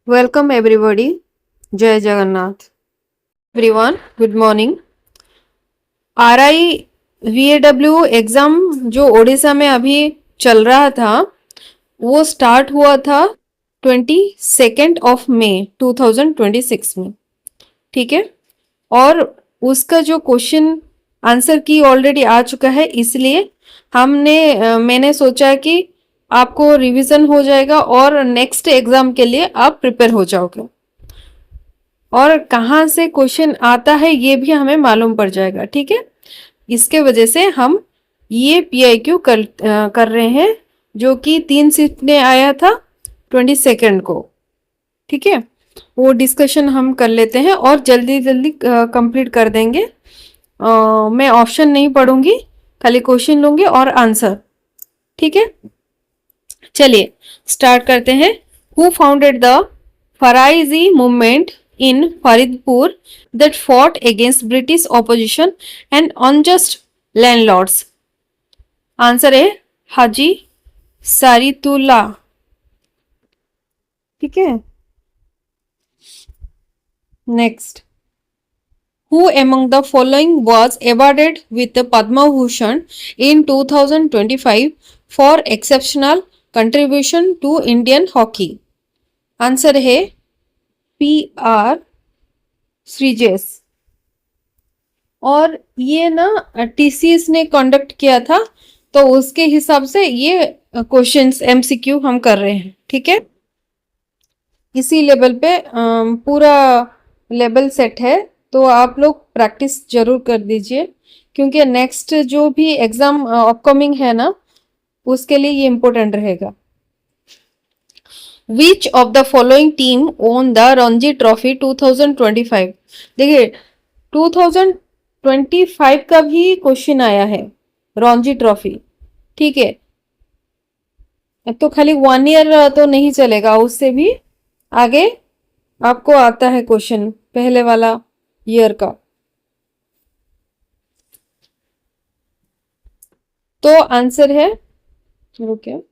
Welcome everybody. जय Jagannath. Everyone, good morning. RI VAW exam जो ओडिशा में अभी चल रहा था वो स्टार्ट हुआ था 22 मई 2026 में. ठीक है. और उसका जो क्वेश्चन आंसर की ऑलरेडी आ चुका है, इसलिए मैंने सोचा कि आपको रिवीजन हो जाएगा और नेक्स्ट एग्जाम के लिए आप प्रिपेयर हो जाओगे और कहाँ से क्वेश्चन आता है ये भी हमें मालूम पड़ जाएगा. ठीक है. इसके वजह से हम ये PIQ कर रहे हैं जो कि 3 सीट में आया था 22 को. ठीक है. वो डिस्कशन हम कर लेते हैं और जल्दी जल्दी कंप्लीट कर देंगे. मैं ऑप्शन नहीं पढ़ूंगी, खाली क्वेश्चन लूंगी और आंसर. ठीक है. चलिए स्टार्ट करते हैं. Who founded the Faraizi movement in Faridpur that fought against British opposition and unjust landlords? Answer है हाजी सारितुल्ला. ठीक है. Next. Who among the following was awarded with the Padma Bhushan in 2025 for exceptional contribution to Indian hockey? Answer है PR Sreejesh. और ये ना TCS ने conduct किया था, तो उसके हिसाब से ये क्वेश्चंस MCQ हम कर रहे हैं. ठीक है. इसी लेवल पे पूरा लेवल सेट है, तो आप लोग प्रैक्टिस जरूर कर दीजिए क्योंकि नेक्स्ट जो भी एग्जाम अपकमिंग है ना उसके लिए ये इम्पोर्टेंट रहेगा. विच of the following team own the Ranji trophy 2025? देखिए 2025 का भी क्वेश्चन आया है रणजी ट्रॉफी. ठीक है. तो खाली 1 ईयर तो नहीं चलेगा, उससे भी आगे आपको आता है क्वेश्चन पहले वाला ईयर का. तो आंसर है, रुकिए,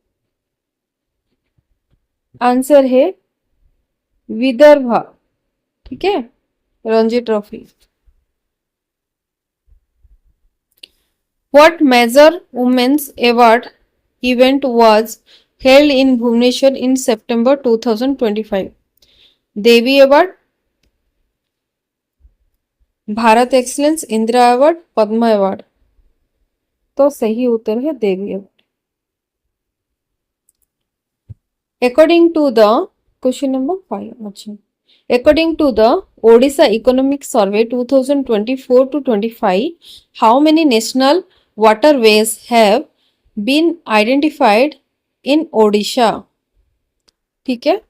आंसर है विदर्भा. ठीक है. Ranji trophy. What major women's award event was held in Bhubaneswar in September 2025? Devi award, Bharat excellence, Indira award, Padma award. तो सही उत्तर है Devi award. According to the question number 5. अच्छा. According to the Odisha Economic Survey 2024 to 25, how many national waterways have been identified in Odisha? ठीक है.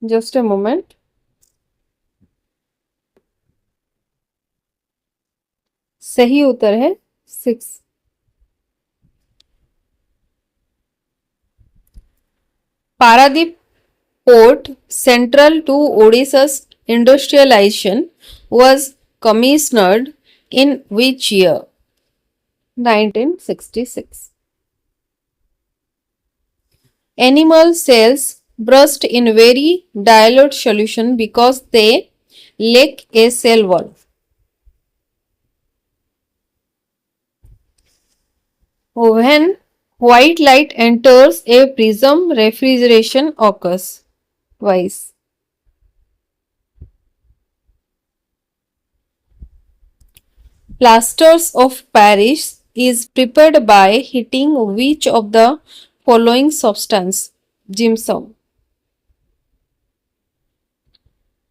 Just a moment. सही उत्तर है 6. Paradip Port, central to Odisha's industrialization, was commissioned in which year? 1966. Animal cells burst in very dilute solution because they lack a cell wall. When white light enters a prism, refrigeration occurs. Twice. Plasters of Paris is prepared by heating which of the following substance? Gypsum.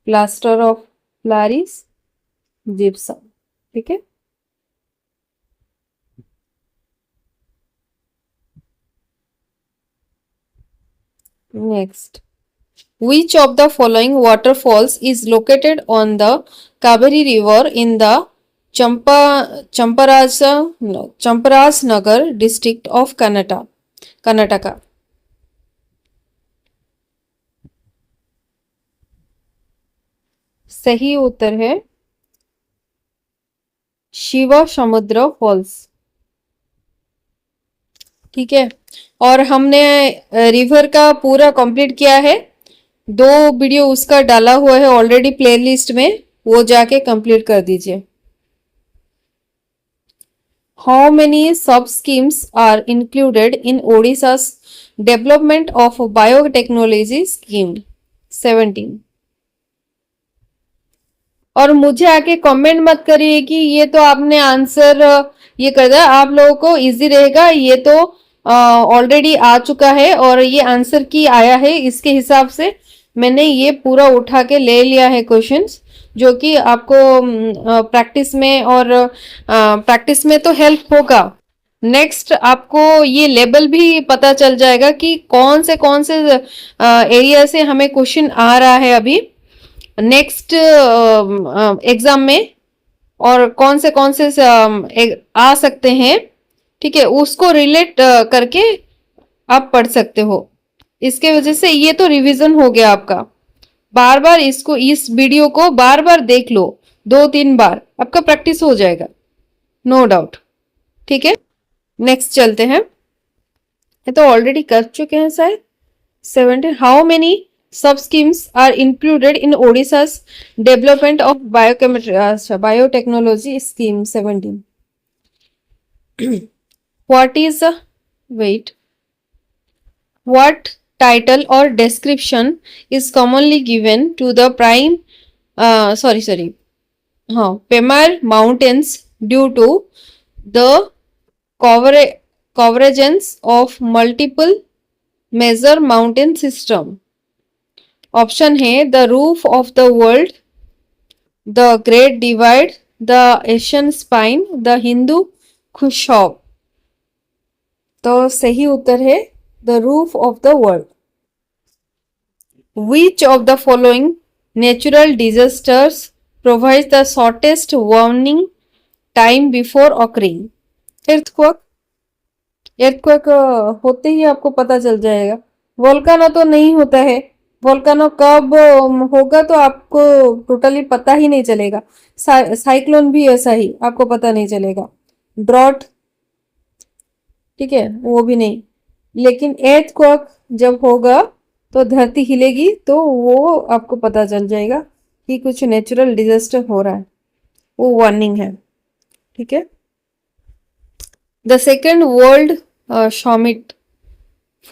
Plaster of Paris, gypsum. ठीक है. Next. Which of the following waterfalls is located on the Kaveri River in the Champarasnagar district of Karnataka? सही उत्तर है शिव समुद्र false. ठीक है। और हमने रिवर का पूरा कंप्लीट किया है, 2 वीडियो उसका डाला हुआ है ऑलरेडी प्लेलिस्ट में, वो जाके कंप्लीट कर दीजिए। How many sub schemes are included in Odisha's development of biotechnology scheme? 17। और मुझे आके कमेंट मत करिए कि ये तो आपने आंसर ये कर दिया, आप लोगों को इजी रहेगा, ये तो ऑलरेडी आ चुका है और ये आंसर की आया है, इसके हिसाब से मैंने ये पूरा उठा के ले लिया है क्वेश्चंस, जो कि आपको प्रैक्टिस में और प्रैक्टिस में तो हेल्प होगा। नेक्स्ट आपको ये लेवल भी पता चल जाएगा कि कौन से एरिया से हमें क्वेश्चन आ रहा है अभी नेक्स्ट एग्जाम में, और कौन से आ सकते हैं। ठीक है, उसको रिलेट करके आप पढ़ सकते हो। इसके वजह से ये तो रिवीजन हो गया आपका। बार बार इसको, इस वीडियो को बार बार देख लो, 2-3 बार आपका प्रैक्टिस हो जाएगा, नो डाउट। ठीक है, नेक्स्ट चलते हैं। ये तो ऑलरेडी कर चुके हैं शायद। 17 how many sub schemes are included in Odisha's development of biotechnology scheme? 17 what is wait what title or description is commonly given to the prime Pamir mountains due to the convergence of multiple major mountain system? Option है the roof of the world, the great divide, the Asian spine, the Hindu Kush. तो सही उत्तर है the roof of the world. Which of the following natural disasters provides the shortest warning time before occurring? earthquake होते ही आपको पता चल जाएगा। Volcano तो नहीं होता है, वोल्केनो कब होगा तो आपको टोटली पता ही नहीं चलेगा। साइक्लोन भी ऐसा ही, आपको पता नहीं चलेगा। ड्रॉट, ठीक है, वो भी नहीं। लेकिन earthquake जब होगा तो धरती हिलेगी, तो वो आपको पता चल जाएगा कि कुछ नेचुरल डिजास्टर हो रहा है, वो वार्निंग है। ठीक है। The second world summit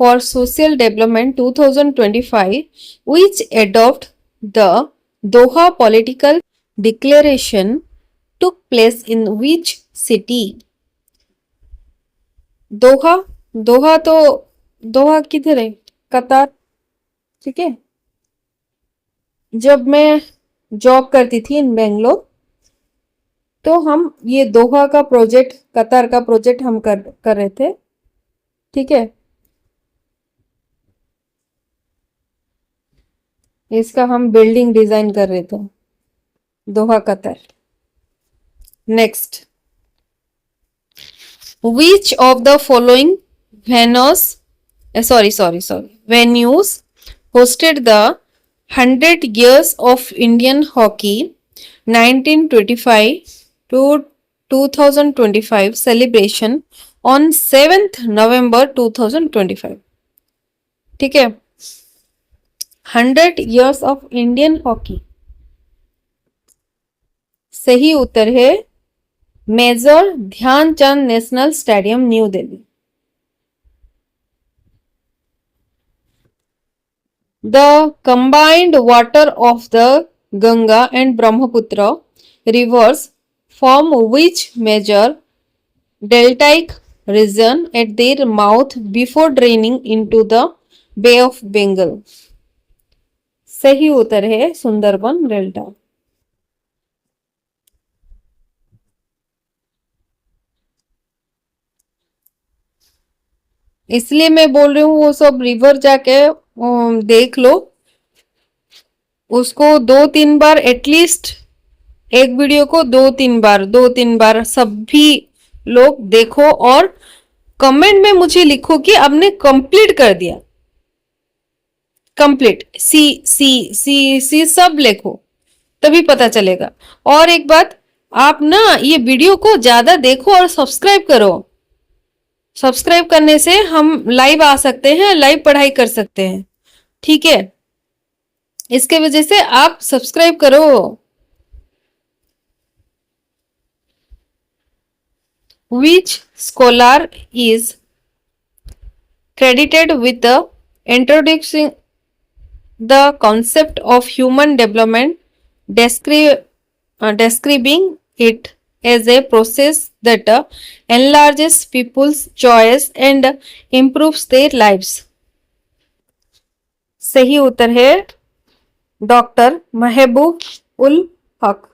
for Social Development 2025, which adopt the Doha Political Declaration, took place in which city? दोहा, दोहा किधर है? कतार। ठीक है। जब मैं जॉब करती थी इन बेंगलोर, तो हम ये दोहा का प्रोजेक्ट, कतार का प्रोजेक्ट हम कर रहे थे। ठीक है, इसका हम बिल्डिंग डिजाइन कर रहे थे, Doha Qatar. Next, which of the following venues hosted the 100 years of Indian hockey 1925 to 2025 celebration on 7th November 2025? ठीक है, 100 years of Indian hockey। सही उत्तर है major Dhyan Chand national stadium, New Delhi. The combined water of the Ganga and Brahmaputra rivers form which major deltaic region at their mouth before draining into the Bay of Bengal? सही उत्तर है Sundarban delta. इसलिए मैं बोल रही हूँ वो सब रिवर जाके देख लो, उसको 2-3 बार एटलीस्ट, एक वीडियो को 2-3 बार सभी लोग देखो और कमेंट में मुझे लिखो कि आपने कंप्लीट कर दिया। कंप्लीट सी सी सी सी सब लिखो, तभी पता चलेगा। और एक बात, आप ना ये वीडियो को ज्यादा देखो और सब्सक्राइब करो, सब्सक्राइब करने से हम लाइव आ सकते हैं, लाइव पढ़ाई कर सकते हैं। ठीक है, इसके वजह से आप सब्सक्राइब करो। Which scholar is credited with the introducing the concept of human development, describing it as a process that enlarges people's joys and improves their lives? सही उत्तर है doctor Mehboob ul Haq.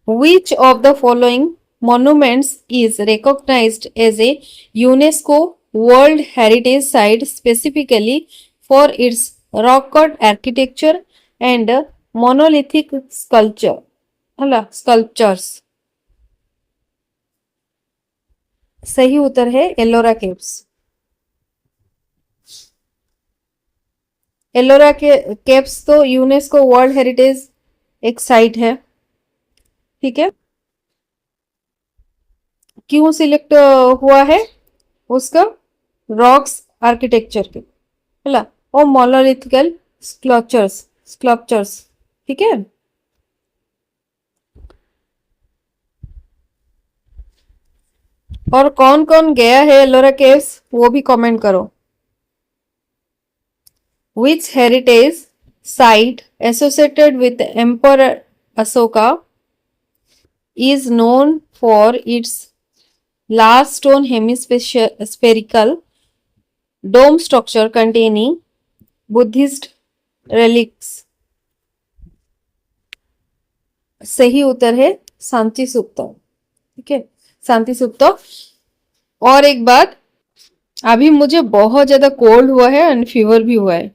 Which of the following monuments is recognized as a UNESCO World Heritage Site specifically for its rock cut architecture and monolithic sculptures? सही उत्तर है Ellora caves. Ellora caves तो UNESCO world heritage एक site है। ठीक है, क्यों सिलेक्ट हुआ है उसका? रॉक्स आर्किटेक्चर के है और मोनोलिथिकल स्कल्पचर्स। ठीक है, और कौन कौन गया है एलोरा केव्स वो भी कमेंट करो। Which heritage site associated with Emperor Asoka is known for its large stone hemispherical dome structure containing Buddhist relics? सही उत्तर है शांति सुप्ता। ठीक है, शांति सुप्ता। और एक बात, अभी मुझे बहुत ज्यादा कोल्ड हुआ है एंड फीवर भी हुआ है,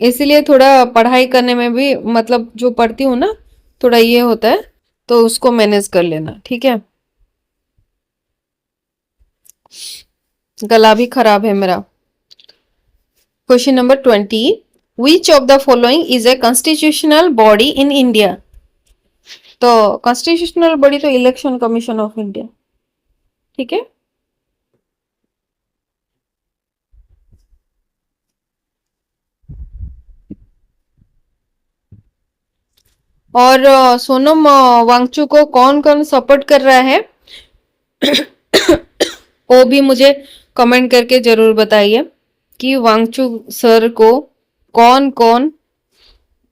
इसलिए थोड़ा पढ़ाई करने में भी मतलब जो पढ़ती हूँ ना थोड़ा ये होता है, तो उसको मैनेज कर लेना। ठीक है, गला भी खराब है मेरा। Question number 20, which of the following is a constitutional body in India? तो कॉन्स्टिट्यूशनल बॉडी तो इलेक्शन कमीशन ऑफ इंडिया। ठीक है, और सोनम वांगचू को कौन कौन सपोर्ट कर रहा है वो भी मुझे कमेंट करके जरूर बताइए कि वांगचू सर को कौन कौन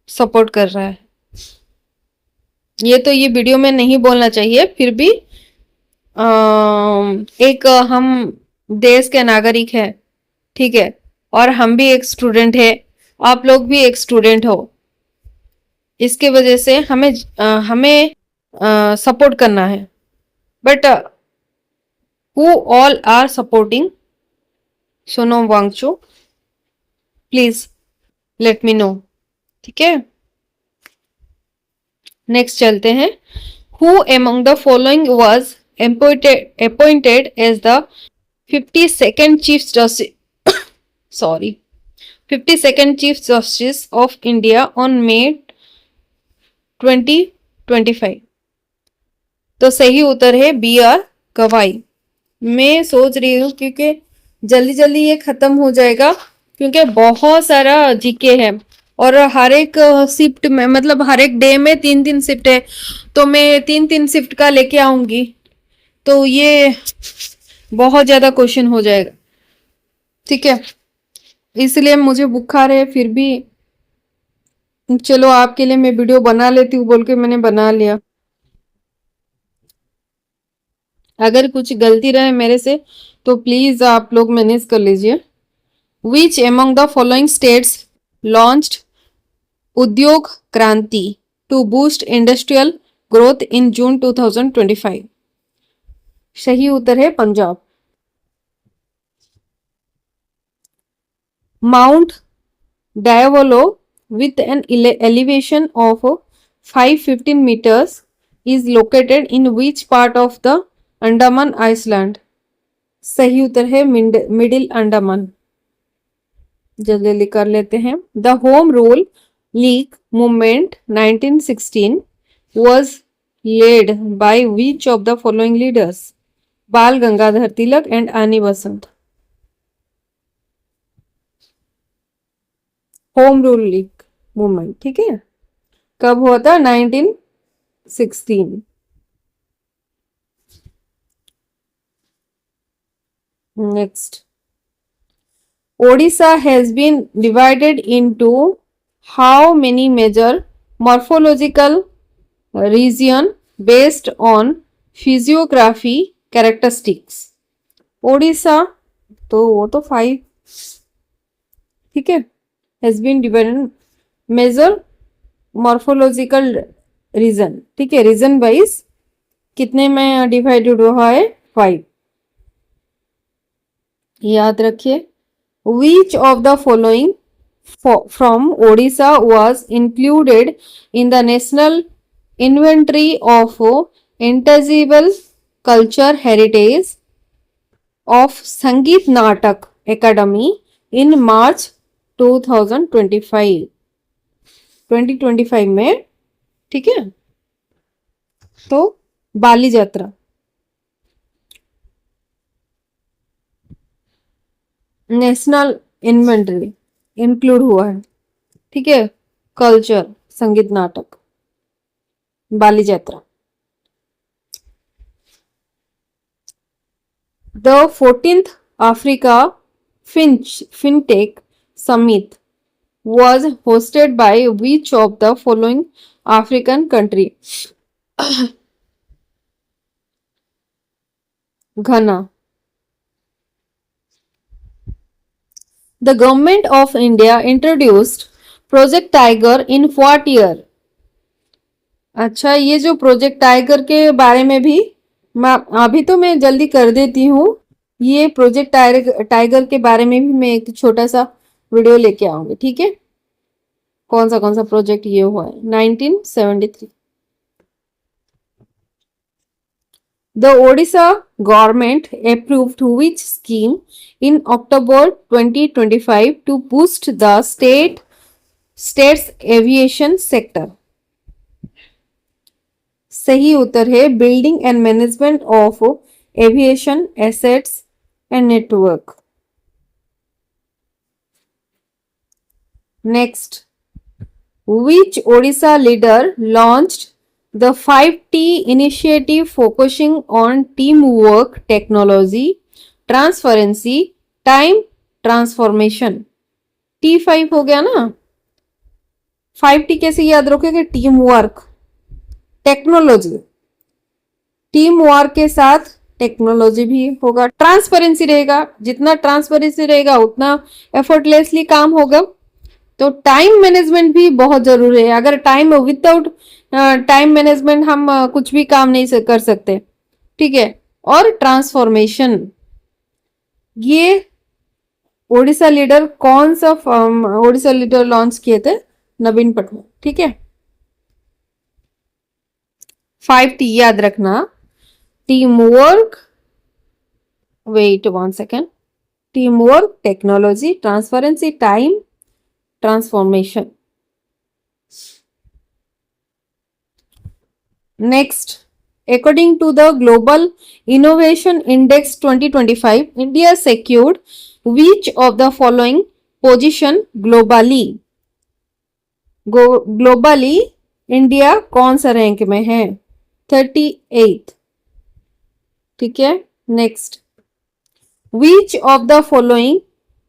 सपोर्ट कर रहा है। ये तो ये वीडियो में नहीं बोलना चाहिए, फिर भी एक हम देश के नागरिक हैं। ठीक है, और हम भी एक स्टूडेंट है, आप लोग भी एक स्टूडेंट हो, इसके वजह से हमें सपोर्ट करना है। But who all are supporting Sonam Wangchu, please let me know. ठीक है, नेक्स्ट चलते हैं। Who among the following was appointed as the 52nd Chief Justice 52nd Chief Justice of India on May 2025? तो सही उत्तर है बी आर गवाई। मैं सोच रही हूँ क्योंकि जल्दी जल्दी ये खत्म हो जाएगा, क्योंकि बहुत सारा जीके है और हर एक शिफ्ट में मतलब हर एक डे में 3-3 शिफ्ट है, तो मैं 3-3 शिफ्ट का लेके आऊंगी, तो ये बहुत ज्यादा क्वेश्चन हो जाएगा। ठीक है, इसलिए मुझे बुखार है, फिर भी चलो आपके लिए मैं वीडियो बना लेती हूँ बोल के मैंने बना लिया। अगर कुछ गलती रहे मेरे से तो प्लीज आप लोग मैनेज कर लीजिए। Which among the following states launched Udyog Kranti to boost industrial growth in June 2025? सही उत्तर है Punjab. Mount Diavolo with an elevation of 515 meters is located in which part of the Andaman island? सही उत्तर है मिडिल अंडमान। जल्दी कर लेते हैं। The home rule league movement 1916 was led by which of the following leaders? बाल Gangadhar Tilak and Annie Besant. Home rule league movement. ठीक है, कब हुआ था? 1916. Next, Odisha has been divided into how many major morphological region based on physiography characteristics? Odisha तो वो तो 5. ठीक है, has been divided major morphological region. ठीक है, रीजन वाइज कितने में डिवाइडेड हुआ है? 5. याद रखिए. Which of the following from Odisha was included in the National Inventory of Intangible Culture Heritage of Sangeet Natak Academy in March 2025? 2025 में. ठीक है, तो बाली यात्रा. नेशनल इन्वेंटरी इंक्लूड हुआ है. ठीक है, कल्चर, संगीत, नाटक, बाली यात्रा. The 14th Africa fintech summit was hosted by which of the following African country? Ghana. The government of India introduced Project Tiger in what year? अच्छा, ये जो प्रोजेक्ट टाइगर के बारे में भी अभी तो मैं जल्दी कर देती हूँ. ये प्रोजेक्ट टाइगर के बारे में भी मैं एक छोटा सा वीडियो लेके आऊंगी. ठीक है, कौन सा प्रोजेक्ट ये हुआ है? 1973. The Odisha government approved which scheme in October 2025 to boost the state's aviation sector? सही उत्तर है building and management of aviation assets and network. Next, which Odisha leader launched the 5T initiative focusing on teamwork, technology, transparency, time transformation? T5 हो गया ना. 5T कैसे याद रखोगे? Team work, technology, team work के साथ टेक्नोलॉजी भी होगा. ट्रांसपेरेंसी रहेगा, जितना ट्रांसपेरेंसी रहेगा उतना एफर्टलेसली काम होगा. तो टाइम मैनेजमेंट भी बहुत जरूरी है. अगर विदाउट टाइम मैनेजमेंट हम कुछ भी काम नहीं कर सकते. ठीक है, और ट्रांसफॉर्मेशन, ये ओडिशा लीडर कौन सा ओडिशा लीडर लॉन्च किए थे? नवीन पटनायक. ठीक है, 5T याद रखना. Team work, wait 1 second, team work, technology, transparency, time transformation. Next, according to the Global Innovation Index 2025, India secured which of the following position globally? Globally, India कौन सा रैंक में है? 38. ठीक है, next, which of the following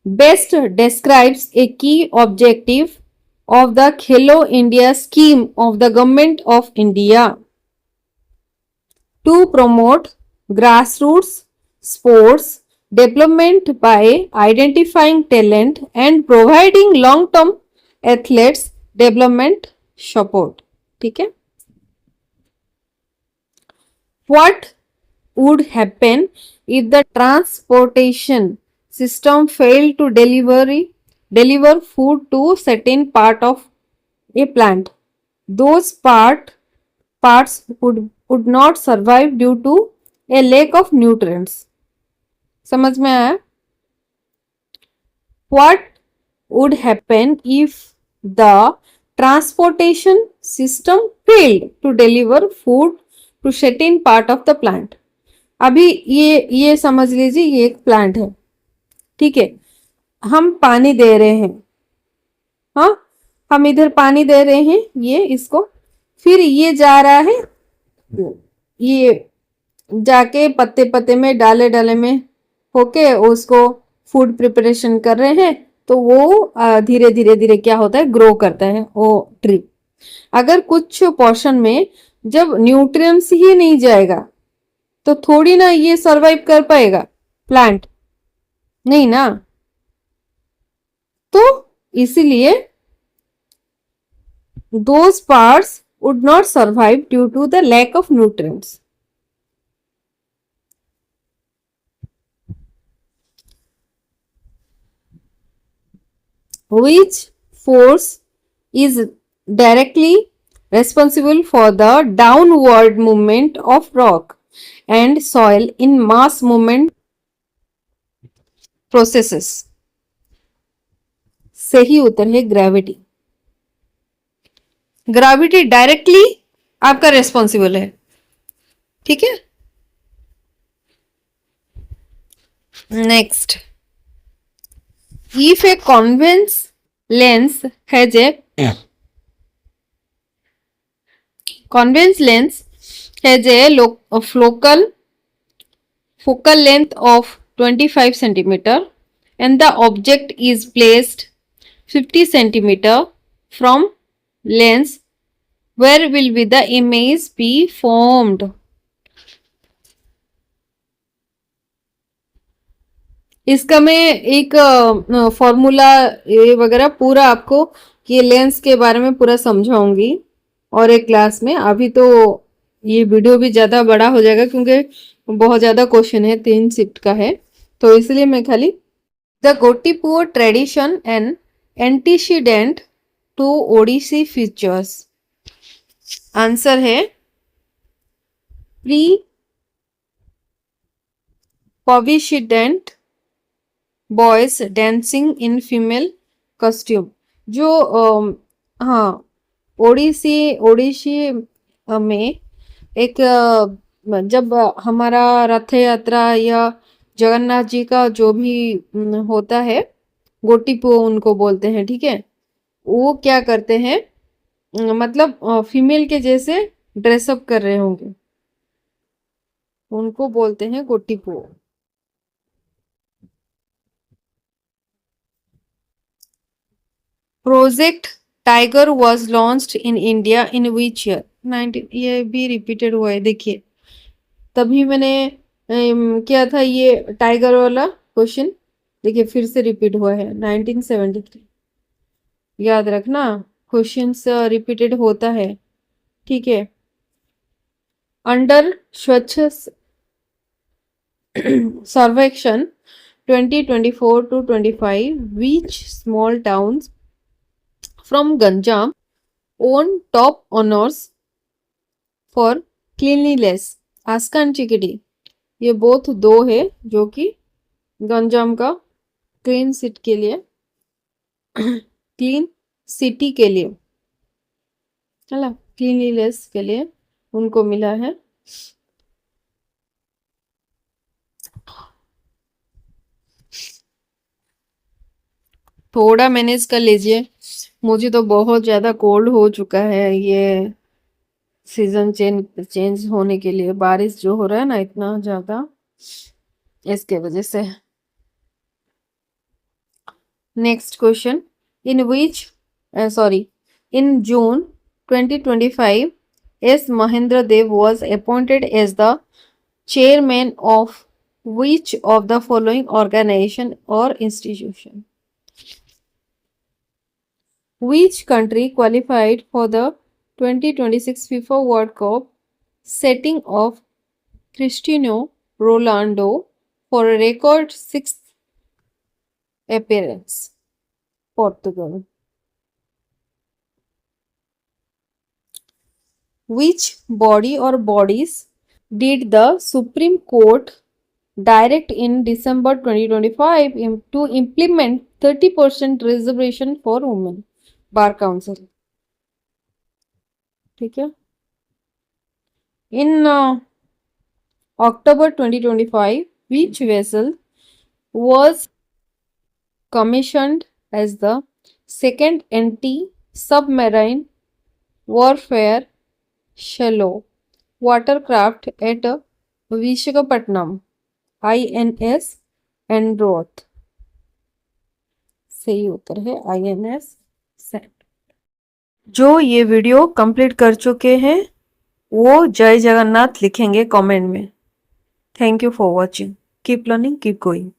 best describes a key objective of the Khelo India scheme of the Government of India? To promote grassroots sports development by identifying talent and providing long-term athletes development support. ठीक है, what would happen if the transportation system failed to deliver food to certain part of a plant? Those parts would not survive due to a lack of nutrients. समझ में आया? What would happen if the transportation system failed to deliver food to certain part of the plant. अभी ये समझ लीजिए ये एक plant है, ठीक है, हम पानी दे रहे हैं, हाँ, हम इधर पानी दे रहे हैं ये इसको, फिर ये जा रहा है, ये जाके पत्ते पत्ते में डाले डाले में होके उसको फूड प्रिपरेशन कर रहे हैं, तो वो धीरे धीरे धीरे क्या होता है, ग्रो करता है वो ट्री। अगर कुछ पोर्शन में जब न्यूट्रिएंट्स ही नहीं जाएगा तो थोड़ी ना ये सरवाइव कर पाएगा प्लांट, नहीं ना। तो इसीलिए those parts would not survive due to the lack of nutrients. Which force is directly responsible for the downward movement of rock and soil in mass movement processes? सही उत्तर है ग्रेविटी। ग्रेविटी डायरेक्टली आपका responsible है, ठीक है। Next, if a convex lens has a convex lens has a focal length of 25 centimeter and the object is placed 50 centimeter from lens, where will be the image be formed? इसका मैं एक formula ये वगैरह पूरा आपको ये lens के बारे में पूरा समझाऊंगी और एक क्लास में। अभी तो ये वीडियो भी ज़्यादा बड़ा हो जाएगा क्योंकि बहुत ज़्यादा क्वेश्चन है, 3 शिफ्ट का है, तो इसलिए मैं खाली the Gotipua tradition and antecedent to Odissi features. Answer है प्री पविशिडेंट boys dancing in female costume. जो हाँ, ओडिसी में एक जब हमारा रथ यात्रा या जगन्नाथ जी का जो भी होता है, गोटीपुओ उनको बोलते हैं, ठीक है, वो क्या करते हैं, मतलब फीमेल के जैसे ड्रेसअप कर रहे होंगे, उनको बोलते हैं Gotipua. Project tiger was launched in India in which year? 19, ये भी रिपीटेड हुआ है, देखिए तभी मैंने किया था ये टाइगर वाला क्वेश्चन, देखिए फिर से रिपीट हुआ है, 1973। याद रखना क्वेश्चंस रिपीटेड होता है, ठीक है। अंडर स्वच्छ सर्वेक्षण 2024 to 25, which small towns from Ganjam won top honors for cleanliness? आस्कान चिकडी, ये बोथ दो है जो कि गंजाम का क्लीन सिटी के लिए क्लीन सिटी के लिए, चला क्लीनलीनेस के लिए उनको मिला है। थोड़ा मैनेज कर लीजिए, मुझे तो बहुत ज़्यादा कोल्ड हो चुका है, ये सीजन चेंज होने के लिए बारिश जो हो रहा है ना इतना ज़्यादा, इसके वजह से। Next question, in which in June 2025, S. Mahendra Dev was appointed as the chairman of which of the following organization or institution? Which country qualified for the 2026 FIFA World Cup, setting of Cristiano Ronaldo for a record 6th appearance? Portugal. Which body or bodies did the Supreme Court direct in December 2025 to implement 30% reservation for women? Bar Council, ठीक है। In October 2025, which vessel was commissioned as the second anti-submarine warfare shallow watercraft at Vishakhapatnam? INS Androth. सही उत्तर है INS Saint. जो ये video complete कर चुके हैं वो जय जगन्नाथ लिखेंगे कमेंट में। Thank you for watching. Keep learning, keep going.